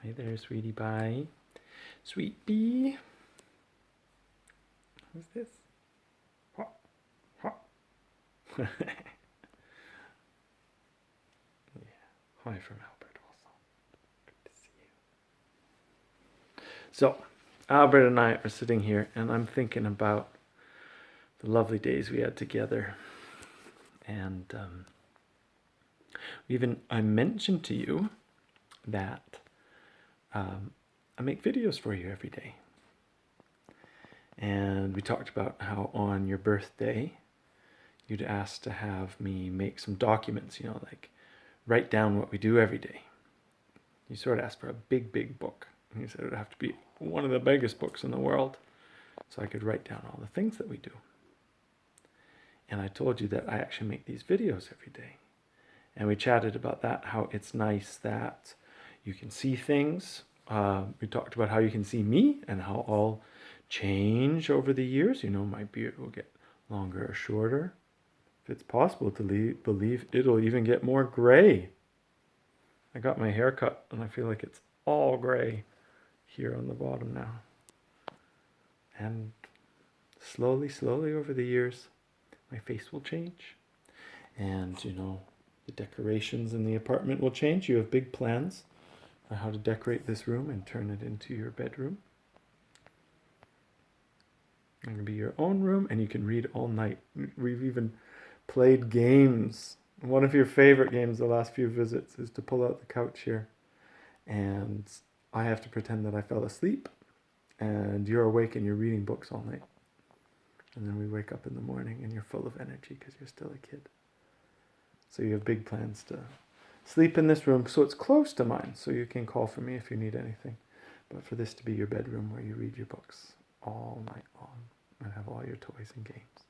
Hi there, sweetie pie. Sweet bee. Who's this? Ha, ha. Yeah. Hi from Albert also. Good to see you. So, Albert and I are sitting here, and I'm thinking about the lovely days we had together. And I mentioned to you that I make videos for you every day. And we talked about how on your birthday, you'd asked to have me make some documents, like write down what we do every day. You sort of asked for a big, big book. And you said it would have to be one of the biggest books in the world so I could write down all the things that we do. And I told you that I actually make these videos every day. And we chatted about that, how it's nice that you can see things. We talked about how you can see me and how I'll change over the years. My beard will get longer or shorter. If it's possible to believe it'll even get more gray. I got my hair cut and I feel like it's all gray here on the bottom now. And slowly, slowly over the years, my face will change. And, the decorations in the apartment will change. You have big plans on how to decorate this room and turn it into your bedroom. It can be your own room and you can read all night. We've even played games. One of your favorite games the last few visits is to pull out the couch here. And I have to pretend that I fell asleep. And you're awake and you're reading books all night. And then we wake up in the morning and you're full of energy because you're still a kid. So you have big plans to sleep in this room so it's close to mine. So you can call for me if you need anything. But for this to be your bedroom where you read your books all night long and have all your toys and games.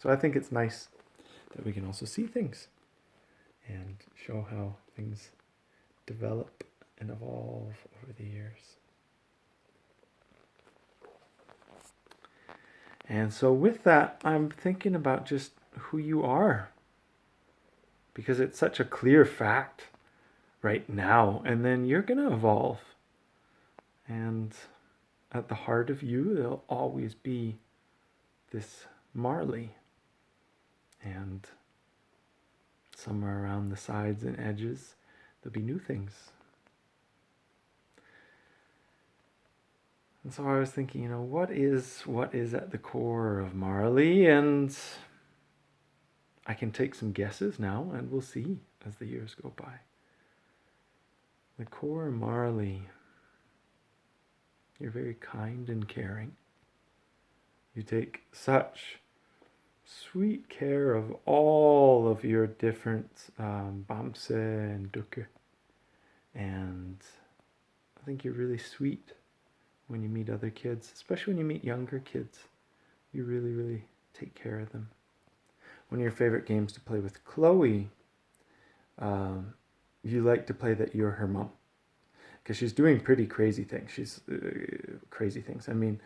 So I think it's nice that we can also see things and show how things develop and evolve over the years. And so with that, I'm thinking about just who you are. Because it's such a clear fact right now. And then you're going to evolve. And at the heart of you, there'll always be this Marlie. And somewhere around the sides and edges, there'll be new things. And so I was thinking, what is at the core of Marlie? And I can take some guesses now, and we'll see as the years go by. The core Marlie, you're very kind and caring. You take such sweet care of all of your different Bamse and Dukke. And I think you're really sweet when you meet other kids, especially when you meet younger kids. You really, really take care of them. One of your favorite games to play with Chloe, you like to play that you're her mom. Because she's doing pretty crazy things. Crazy things. I mean,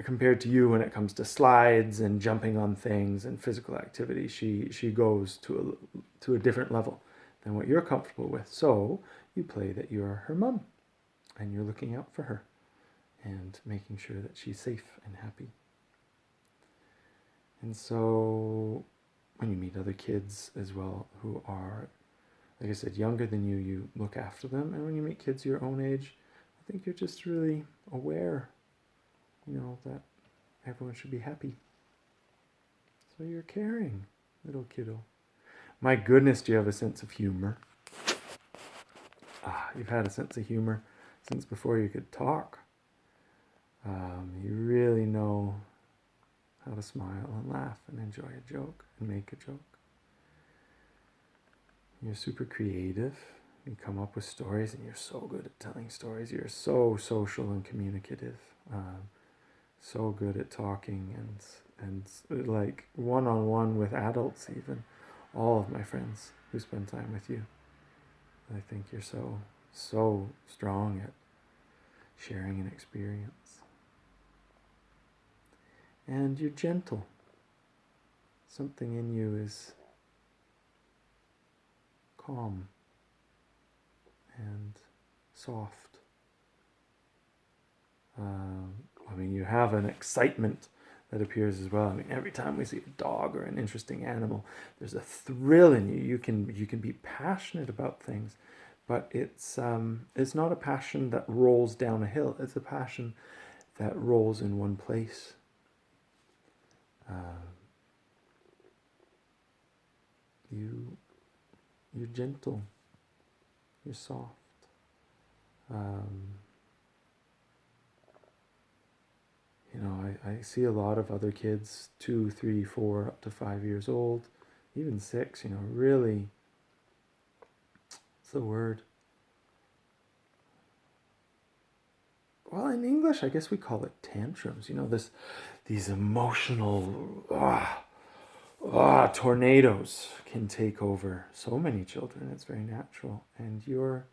compared to you when it comes to slides and jumping on things and physical activity, she goes to a different level than what you're comfortable with. So you play that you're her mom and you're looking out for her and making sure that she's safe and happy. And so when you meet other kids as well who are, like I said, younger than you, you look after them. And when you meet kids your own age, I think you're just really aware, that everyone should be happy. So you're caring, little kiddo. My goodness, do you have a sense of humor? You've had a sense of humor since before you could talk. You really know how to smile and laugh and enjoy a joke and make a joke. You're super creative. You come up with stories and you're so good at telling stories. You're so social and communicative. So good at talking and like one-on-one with adults even. All of my friends who spend time with you. I think you're so strong at sharing an experience. And you're gentle. Something in you is calm and soft. I mean, you have an excitement that appears as well. I mean, every time we see a dog or an interesting animal, there's a thrill in you. You can be passionate about things, but it's not a passion that rolls down a hill. It's a passion that rolls in one place. You're gentle. You're soft. I see a lot of other kids, 2, 3, 4, up to 5 years old, even 6, really, what's the word? Well, in English, I guess we call it tantrums. These emotional tornadoes can take over so many children. It's very natural. And your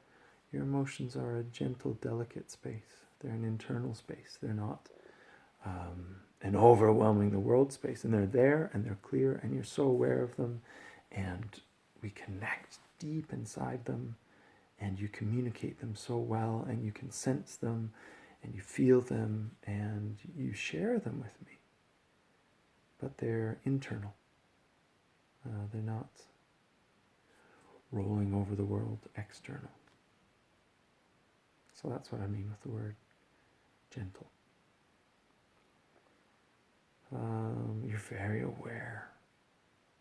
emotions are a gentle, delicate space. They're an internal space. They're not an overwhelming the world space. And they're there and they're clear and you're so aware of them. And we connect deep inside them and you communicate them so well and you can sense them and you feel them and you share them with me. But they're internal. They're not rolling over the world external. So that's what I mean with the word gentle. You're very aware.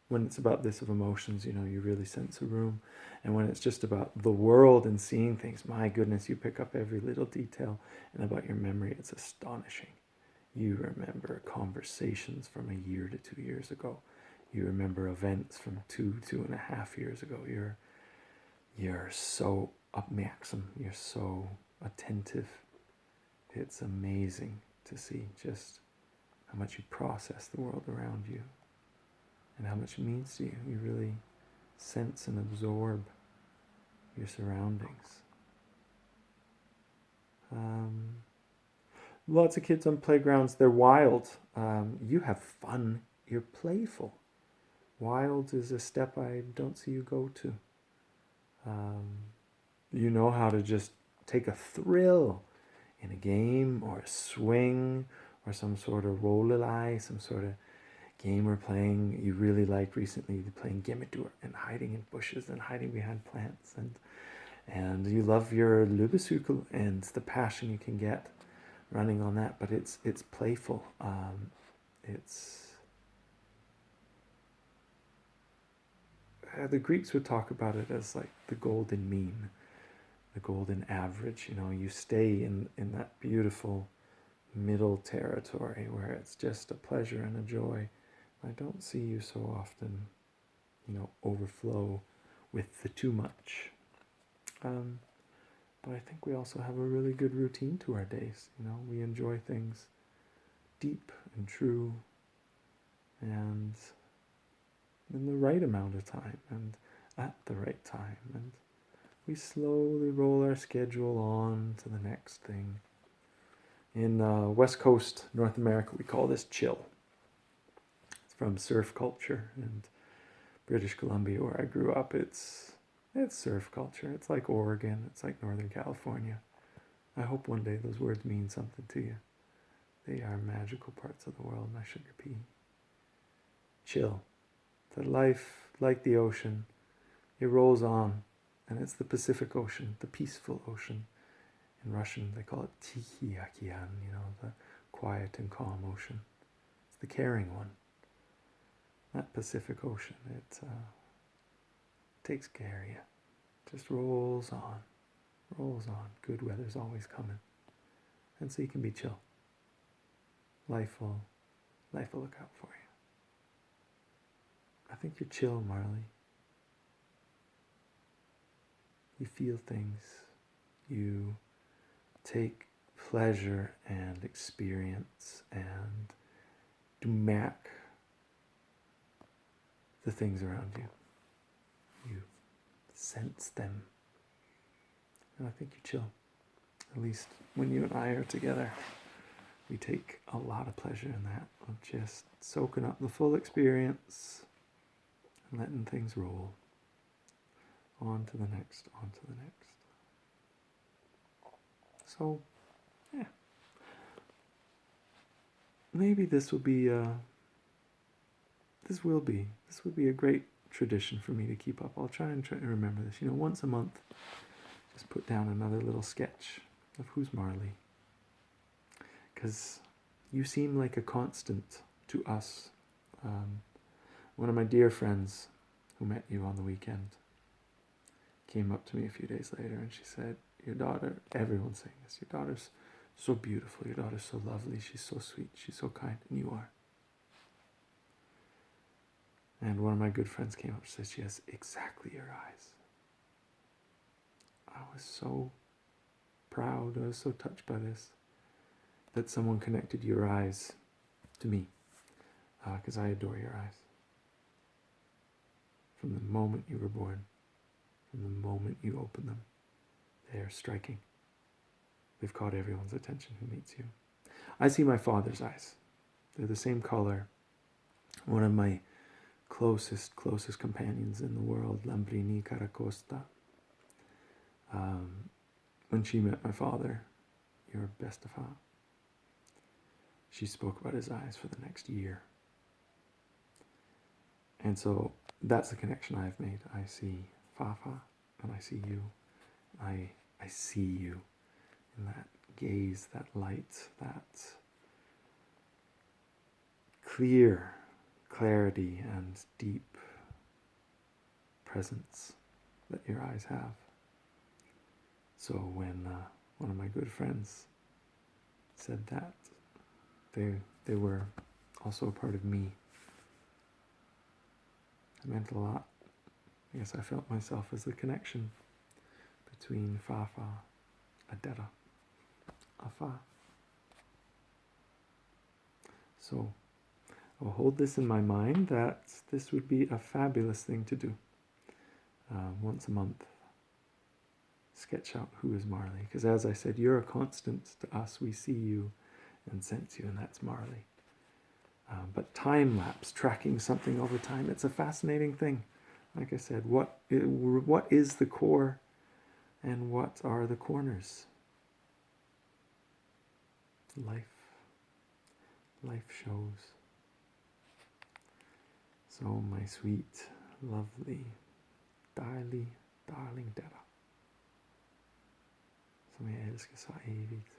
When it's about this of emotions, you really sense a room. And when it's just about the world and seeing things, my goodness, you pick up every little detail. And about your memory, it's astonishing. You remember conversations from a year to 2 years ago. You remember events from 2.5 years ago. You're so uppmärksam. You're so attentive. It's amazing to see just how much you process the world around you and how much it means to you. You really sense and absorb your surroundings. Lots of kids on playgrounds, they're wild. You have fun. You're playful. Wild is a step I don't see you go to. You know how to just take a thrill in a game or a swing or some sort of rollelei, some sort of game we're playing. You really liked recently playing Gemmedur and hiding in bushes and hiding behind plants. And you love your Lübesukel and the passion you can get running on that. But it's playful. The Greeks would talk about it as like the golden mean, the golden average. You stay in that beautiful middle territory where it's just a pleasure and a joy. I don't see you so often, overflow with the too much. But I think we also have a really good routine to our days. We enjoy things deep and true and in the right amount of time and at the right time. And we slowly roll our schedule on to the next thing. In West Coast, North America, we call this chill. It's from surf culture, and British Columbia, where I grew up, it's surf culture. It's like Oregon, it's like Northern California. I hope one day those words mean something to you. They are magical parts of the world, my sugar pea. Chill. That life, like the ocean, it rolls on, and it's the Pacific Ocean, the peaceful ocean. In Russian, they call it Tikhий океан, the quiet and calm ocean. It's the caring one. That Pacific Ocean, it takes care of you. Just rolls on. Good weather's always coming. And so you can be chill. Life will look out for you. I think you're chill, Marlie. You feel things. You take pleasure and experience and do mac the things around you. You sense them. And I think you chill. At least when you and I are together, we take a lot of pleasure in that, of just soaking up the full experience and letting things roll. On to the next, on to the next. So, yeah. Maybe this will be a great tradition for me to keep up. I'll try and remember this. Once a month, just put down another little sketch of who's Marlie. Because you seem like a constant to us. One of my dear friends who met you on the weekend came up to me a few days later and she said, your daughter, everyone's saying this, your daughter's so beautiful, your daughter's so lovely, she's so sweet, she's so kind, and you are. And one of my good friends came up and said, she has exactly your eyes. I was so proud, I was so touched by this, that someone connected your eyes to me, because I adore your eyes. From the moment you were born, from the moment you open them, they are striking. They've caught everyone's attention who meets you. I see my father's eyes. They're the same color. One of my closest companions in the world, Lambrini Caracosta, when she met my father, your best of her, she spoke about his eyes for the next year. And so that's the connection I've made. I see Fafa and I see you. I see you in that gaze, that light, that clarity and deep presence that your eyes have. So when one of my good friends said that, they were also a part of me. It meant a lot. I guess I felt myself as the connection between Fafa, Adera, Afa. So I'll hold this in my mind that this would be a fabulous thing to do. Once a month, sketch out who is Marlie. Because as I said, you're a constant to us. We see you and sense you, and that's Marlie. But time-lapse, tracking something over time, it's a fascinating thing. Like I said, what is the core and what are the corners? Life shows. Så my sweet, lovely, darling Dara, som jag älskar så evigt.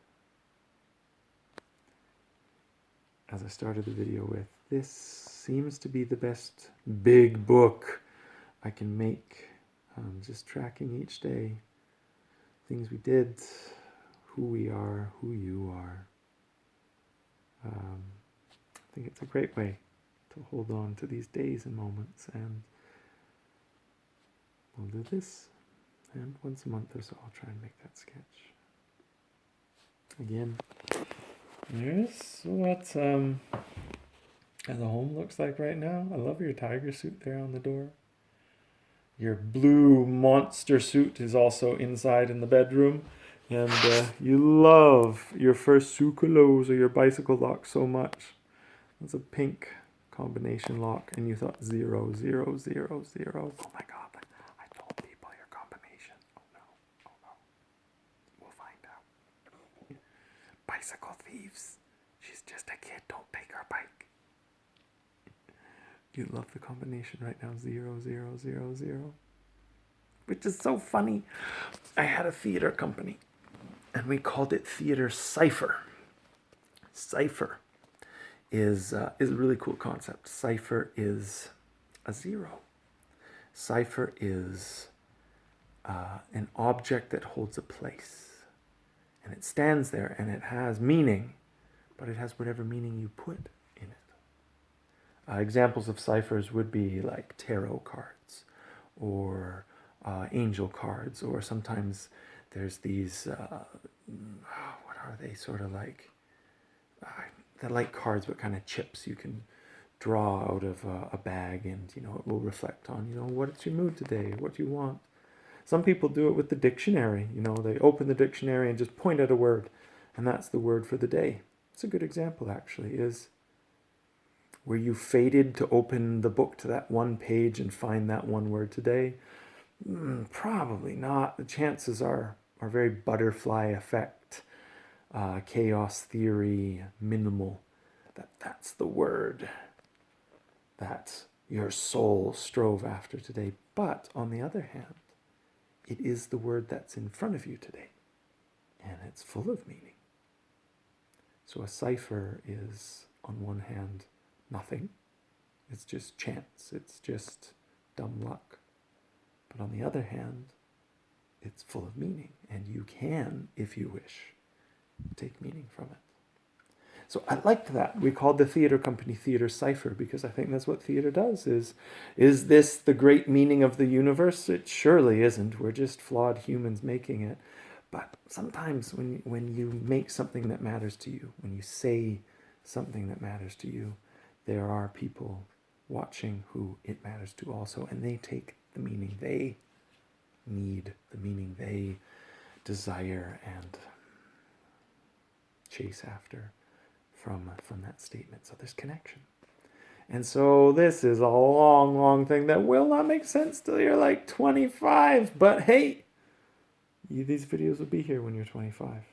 As I started the video with, this seems to be the best big book I can make. Just tracking each day, things we did, who we are, who you are. I think it's a great way to hold on to these days and moments, and we'll do this, and once a month or so I'll try and make that sketch. Again, here's what the home looks like right now. I love your tiger suit there on the door. Your blue monster suit is also inside in the bedroom. And you love your first sucralose or your bicycle lock so much. It's a pink combination lock, and you thought 0, 0, 0, 0. Oh my God, I told people your combination. Oh no. We'll find out. Bicycle thieves. She's just a kid, don't take her bike. You love the combination right now, 0, 0, 0, 0. Which is so funny. I had a theater company, and we called it Theater Cipher. Cipher is a really cool concept. Cipher is a 0. Cipher is an object that holds a place. And it stands there, and it has meaning, but it has whatever meaning you put in it. Examples of ciphers would be like tarot cards, or angel cards, or sometimes there's these, what are they, sort of like, they're like cards but kind of chips you can draw out of a bag, and it will reflect on, what's your mood today, what do you want. Some people do it with the dictionary. They open the dictionary and just point at a word, and that's the word for the day. It's a good example, actually, is were you fated to open the book to that one page and find that one word today? Probably not. The chances are very butterfly effect chaos theory, minimal. That's the word that your soul strove after today. But on the other hand, it is the word that's in front of you today, and it's full of meaning. So a cipher is, on one hand, nothing. It's just chance. It's just dumb luck. But on the other hand, it's full of meaning, and you can, if you wish, take meaning from it. So I liked that. We called the theater company Theater Cipher because I think that's what theater does. Is this the great meaning of the universe? It surely isn't. We're just flawed humans making it. But sometimes when you make something that matters to you, when you say something that matters to you, there are people watching who it matters to also, and they take the meaning they need, the meaning they desire and chase after from that statement. So there's connection. And so this is a long, long thing that will not make sense till you're like 25. But hey, these videos will be here when you're 25.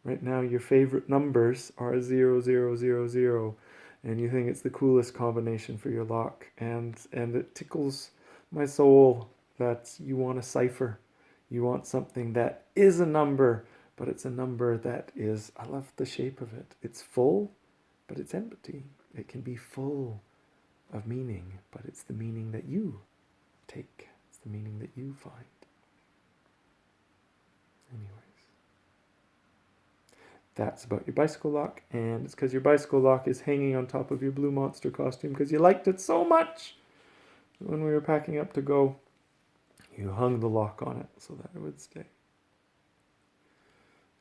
Right now, your favorite numbers are 0, 0, 0, 0. And you think it's the coolest combination for your lock. And it tickles my soul that you want a cipher. You want something that is a number, but it's a number that is, I love the shape of it. It's full, but it's empty. It can be full of meaning, but it's the meaning that you take. It's the meaning that you find. Anyways, that's about your bicycle lock, and it's because your bicycle lock is hanging on top of your Blue Monster costume because you liked it so much. When we were packing up to go, you hung the lock on it so that it would stay.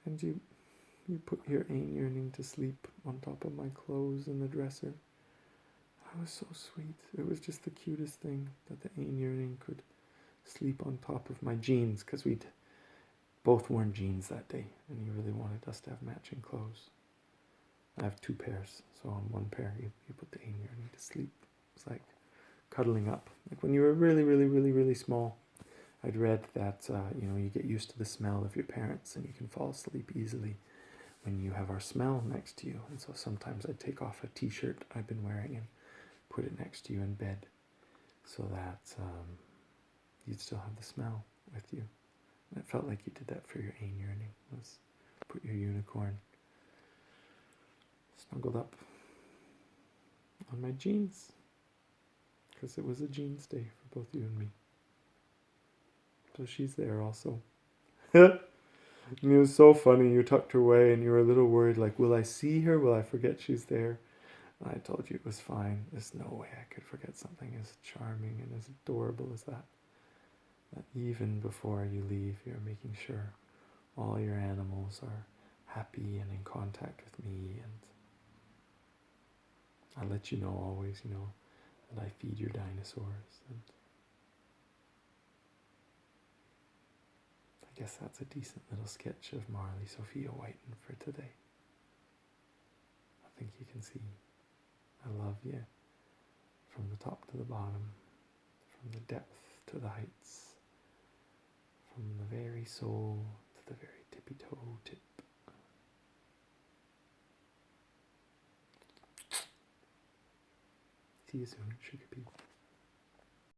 And you put your Ain yearning to sleep on top of my clothes in the dresser. That was so sweet. It was just the cutest thing that the Ain yearning could sleep on top of my jeans, because we'd both worn jeans that day, and he really wanted us to have matching clothes. I have 2 pairs, so on one pair you put the Ain yearning to sleep. It's like cuddling up. Like when you were really, really, really, really small, I'd read that you get used to the smell of your parents and you can fall asleep easily when you have our smell next to you. And so sometimes I'd take off a t-shirt I've been wearing and put it next to you in bed so that you'd still have the smell with you. And it felt like you did that for your Ain yearning. Was put your unicorn snuggled up on my jeans, because it was a jeans day for both you and me. So she's there also. And it was so funny. You tucked her away and you were a little worried, like, will I see her? Will I forget she's there? And I told you it was fine. There's no way I could forget something as charming and as adorable as that. That even before you leave, you're making sure all your animals are happy and in contact with me. And I let you know always, that I feed your dinosaurs. And I guess that's a decent little sketch of Marlie Sophia Whiten for today. I think you can see I love you from the top to the bottom, from the depth to the heights, from the very soul to the very tippy toe tip. See you soon, sugar pea.